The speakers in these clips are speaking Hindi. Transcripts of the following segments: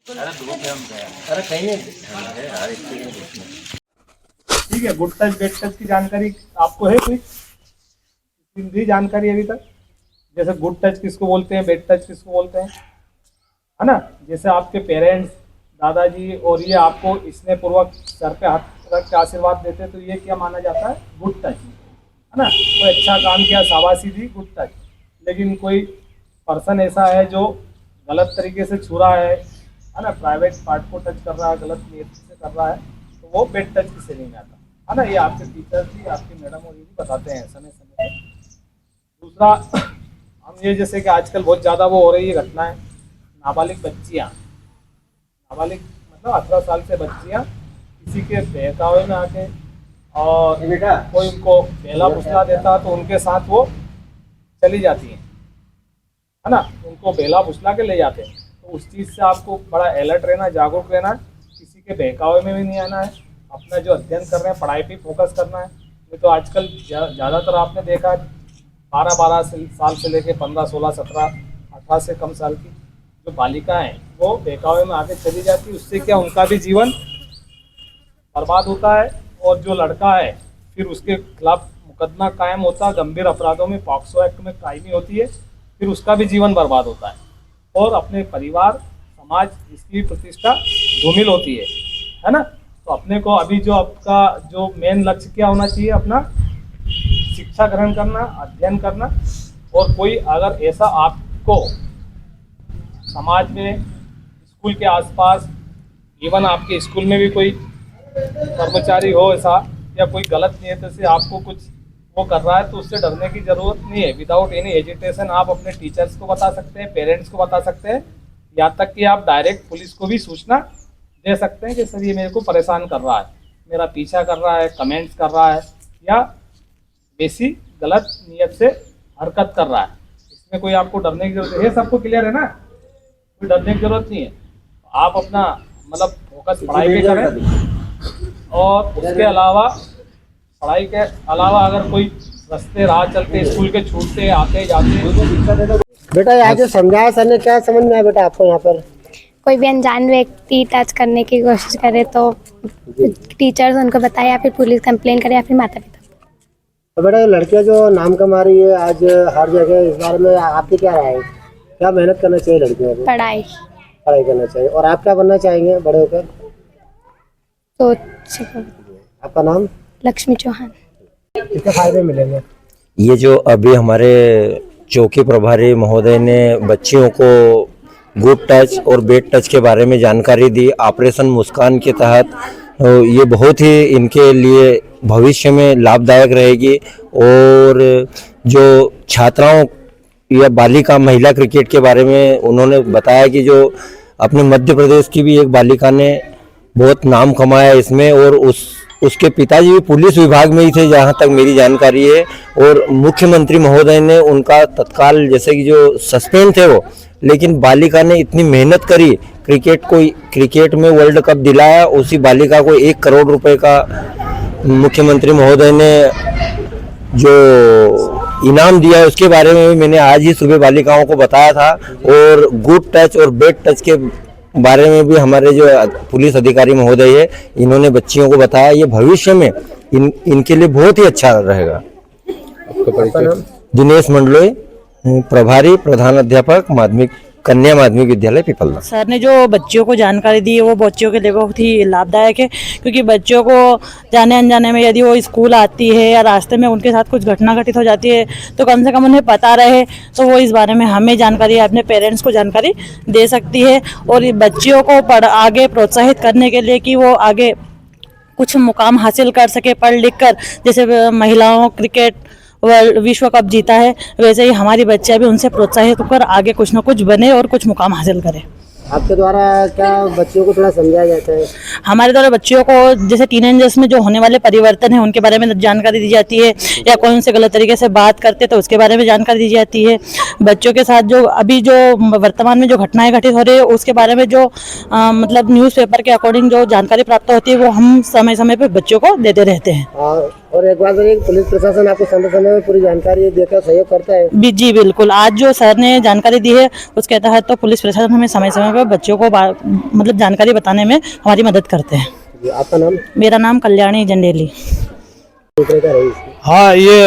अरे कहीं नहीं ठीक है। गुड टच बेड टच की जानकारी आपको है कोई भी जानकारी अभी तक? जैसे गुड टच किसको बोलते हैं, बेड टच किसको बोलते हैं, है ना? जैसे आपके पेरेंट्स, दादाजी और ये आपको स्नेह पूर्वक सर पे हाथ रख के आशीर्वाद देते हैं, तो ये क्या माना जाता है? गुड टच, है ना? कोई अच्छा काम किया, शाबाशी दी, गुड टच। लेकिन कोई पर्सन ऐसा है जो गलत तरीके से छू रहा है ना, प्राइवेट पार्ट को टच कर रहा है, गलत नियत से कर रहा है, तो वो बेड टच की श्रेणी में आता है ना? ये आपके टीचर्स भी, आपकी मैडम और ये भी बताते हैं समय समय पर। दूसरा, हम ये जैसे कि आजकल बहुत ज़्यादा वो हो रही है घटनाएं, नाबालिग बच्चियाँ, नाबालिग मतलब 18 साल से बच्चियाँ किसी के बहकावे में आके और कोई उनको पहला फुसला देता तो उनके साथ वो चली जाती हैं, है ना? उनको बेला फुसला के ले जाते हैं। तो उस चीज़ से आपको बड़ा अलर्ट रहना, जागरूक रहना है, किसी के बहकावे में भी नहीं आना है, अपना जो अध्ययन कर रहे हैं पढ़ाई पे फोकस करना है। ये तो आजकल ज़्यादातर आपने देखा 12-12 साल से लेके 15, 16, 17, 18 से कम साल की जो बालिकाएं हैं वो बहकावे में आगे चली जाती है। उससे क्या उनका भी जीवन बर्बाद होता है, और जो लड़का है फिर उसके खिलाफ मुकदमा कायम होता है, गंभीर अपराधों में पॉक्सो एक्ट में कायमी होती है, फिर उसका भी जीवन बर्बाद होता है, और अपने परिवार, समाज, इसकी प्रतिष्ठा धूमिल होती है ना? तो अपने को अभी जो आपका जो मेन लक्ष्य क्या होना चाहिए? अपना शिक्षा ग्रहण करना, अध्ययन करना। और कोई अगर ऐसा आपको समाज में, स्कूल के आसपास, इवन आपके स्कूल में भी कोई कर्मचारी हो ऐसा, या कोई गलत नियत से आपको कुछ वो कर रहा है, तो उससे डरने की ज़रूरत नहीं है। विदाउट एनी एजिटेशन आप अपने टीचर्स को बता सकते हैं, पेरेंट्स को बता सकते हैं, यहाँ तक कि आप डायरेक्ट पुलिस को भी सूचना दे सकते हैं कि सर ये मेरे को परेशान कर रहा है, मेरा पीछा कर रहा है, कमेंट्स कर रहा है, या वैसी गलत नियत से हरकत कर रहा है। इसमें कोई आपको डरने की जरूरत है? सबको क्लियर है ना? कोई डरने की जरूरत नहीं है। आप अपना मतलब फोकस पढ़ाई पे करें, और उसके अलावा पढ़ाई के अलावा अगर कोई रास्ते राह चलते स्कूल के छूटते आते जाते। बेटा यहाँ जो समझाया सर ने, क्या समझ में आया बेटा आपको? यहाँ पर कोई भी अनजान व्यक्ति टच करने की कोशिश करे तो टीचर्स उनको बताए, या फिर पुलिस कंप्लेन करे, या फिर माता पिता। तो बेटा ये लड़कियाँ जो नाम कमा रही है आज हर जगह, इस बारे में आपकी क्या राय है? क्या मेहनत करना चाहिए लड़कियों को? पढ़ाई करना चाहिए। और आप क्या बनना चाहेंगे बड़े होकर? तो आपका नाम? लक्ष्मी चौहान। कितने फायदे मिलेंगे? ये जो अभी हमारे चौकी प्रभारी महोदय ने बच्चियों को गुड टच और बेड टच के बारे में जानकारी दी ऑपरेशन मुस्कान के तहत, ये बहुत ही इनके लिए भविष्य में लाभदायक रहेगी। और जो छात्राओं या बालिका महिला क्रिकेट के बारे में उन्होंने बताया कि जो अपने मध्य प्रदेश की भी एक बालिका ने बहुत नाम कमाया इसमें, और उसके पिताजी भी पुलिस विभाग में ही थे जहां तक मेरी जानकारी है। और मुख्यमंत्री महोदय ने उनका तत्काल, जैसे कि जो सस्पेंड थे वो, लेकिन बालिका ने इतनी मेहनत करी, क्रिकेट में वर्ल्ड कप दिलाया, उसी बालिका को 1 करोड़ रुपए का मुख्यमंत्री महोदय ने जो इनाम दिया, उसके बारे में भी मैंने आज ही सुबह बालिकाओं को बताया था। और गुड टच और बेड टच के बारे में भी हमारे जो पुलिस अधिकारी महोदय है, इन्होंने बच्चियों को बताया। ये भविष्य में इनके लिए बहुत ही अच्छा रहेगा। दिनेश मंडलोई, प्रभारी प्रधान अध्यापक कन्या माध्यमिक विद्यालय पिपलदा। सर ने जो बच्चियों को जानकारी दी है वो बच्चियों के लिए बहुत ही लाभदायक है, क्योंकि बच्चों को जाने अनजाने में यदि वो स्कूल आती है या रास्ते में उनके साथ कुछ घटना घटित हो जाती है, तो कम से कम उन्हें पता रहे, तो वो इस बारे में हमें जानकारी, अपने पेरेंट्स को जानकारी दे सकती है। और बच्चियों को आगे प्रोत्साहित करने के लिए कि वो आगे कुछ मुकाम हासिल कर सके पढ़ लिख कर। जैसे महिलाओं क्रिकेट वर्ल्ड विश्व कप जीता है, वैसे ही हमारी बच्चियां भी उनसे प्रोत्साहित होकर आगे कुछ न कुछ बने और कुछ मुकाम हासिल करें। आपके द्वारा क्या बच्चियों को थोड़ा समझाया जाता है? हमारे द्वारा बच्चियों को जैसे टीनेजर्स में जो होने वाले परिवर्तन है उनके बारे में जानकारी दी जाती है, या कोई उनसे गलत तरीके से बात करते तो उसके बारे में जानकारी दी जाती है। बच्चों के साथ जो अभी जो वर्तमान में जो घटनाएं घटित हो रही है उसके बारे में जो मतलब न्यूज़पेपर के अकॉर्डिंग जो जानकारी प्राप्त होती है वो हम समय समय पर बच्चों को देते रहते हैं। और एक बात बताइए, पुलिस प्रशासन आपको समय समय में पूरी जानकारी देकर सहयोग करता है? जी बिल्कुल, आज जो सर ने जानकारी दी है उसके तहत तो पुलिस प्रशासन हमें समय समय पर बच्चों को मतलब जानकारी बताने में हमारी मदद करते हैं। जी, आपका नाम? मेरा नाम कल्याणी जंडेली। हाँ, ये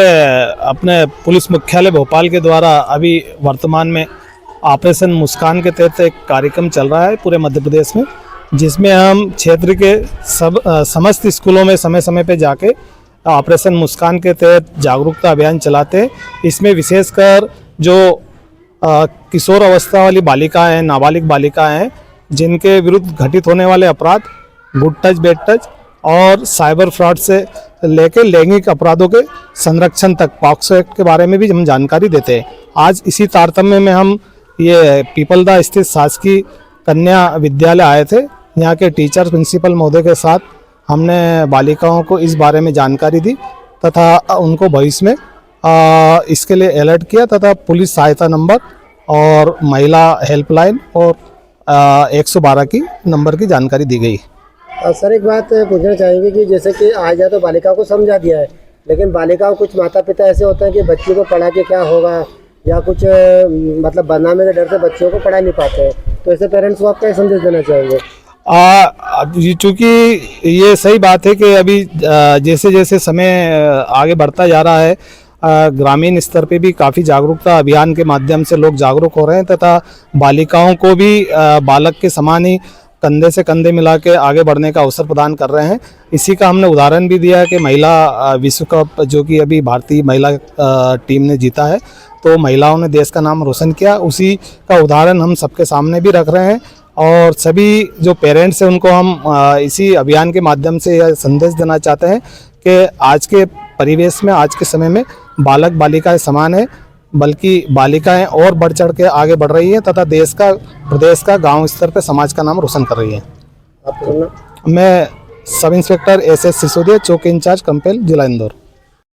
अपने पुलिस मुख्यालय भोपाल के द्वारा अभी वर्तमान में ऑपरेशन मुस्कान के तहत एक कार्यक्रम चल रहा है पूरे मध्य प्रदेश में, जिसमें हम क्षेत्र के समस्त स्कूलों में समय समय पे जाके ऑपरेशन मुस्कान के तहत जागरूकता अभियान चलाते हैं। इसमें विशेषकर जो किशोर अवस्था वाली बालिकाएं हैं, नाबालिग बालिकाएं हैं, जिनके विरुद्ध घटित होने वाले अपराध गुड टच, बैड टच और साइबर फ्रॉड से लेकर लैंगिक अपराधों के संरक्षण तक पॉक्सो एक्ट के बारे में भी हम जानकारी देते हैं। आज इसी तारतम्य में हम ये पीपलदा स्थित शासकीय कन्या विद्यालय आए थे। यहाँ के टीचर प्रिंसिपल महोदय के साथ हमने बालिकाओं को इस बारे में जानकारी दी तथा उनको भविष्य में इसके लिए अलर्ट किया तथा पुलिस सहायता नंबर और महिला हेल्पलाइन और 112 की नंबर की जानकारी दी गई। सर, एक बात पूछना चाहेंगे कि जैसे कि आज या तो बालिका को समझा दिया है, लेकिन बालिकाओं कुछ माता पिता ऐसे होते हैं कि बच्ची को पढ़ा के क्या होगा या कुछ मतलब बदनामी के डर से बच्चों को पढ़ा नहीं पाते हैं, तो ऐसे पेरेंट्स को आप क्या संदेश देना चाहेंगे? चूँकि ये सही बात है कि अभी जैसे जैसे समय आगे बढ़ता जा रहा है, ग्रामीण स्तर पे भी काफ़ी जागरूकता अभियान के माध्यम से लोग जागरूक हो रहे हैं तथा बालिकाओं को भी बालक के समान ही कंधे से कंधे मिला के आगे बढ़ने का अवसर प्रदान कर रहे हैं। इसी का हमने उदाहरण भी दिया है कि महिला विश्व कप जो कि अभी भारतीय महिला टीम ने जीता है, तो महिलाओं ने देश का नाम रोशन किया, उसी का उदाहरण हम सबके सामने भी रख रहे हैं। और सभी जो पेरेंट्स हैं उनको हम इसी अभियान के माध्यम से यह संदेश देना चाहते हैं कि आज के परिवेश में, आज के समय में बालक बालिकाएं समान है, बल्कि बालिकाएं और बढ़ चढ़ के आगे बढ़ रही हैं तथा देश का, प्रदेश का, गांव स्तर पे समाज का नाम रोशन कर रही हैं। आपका नाम? मैं सब इंस्पेक्टर SS सिसोदिया, चौकी इंचार्ज कंपेल, जिला इंदौर।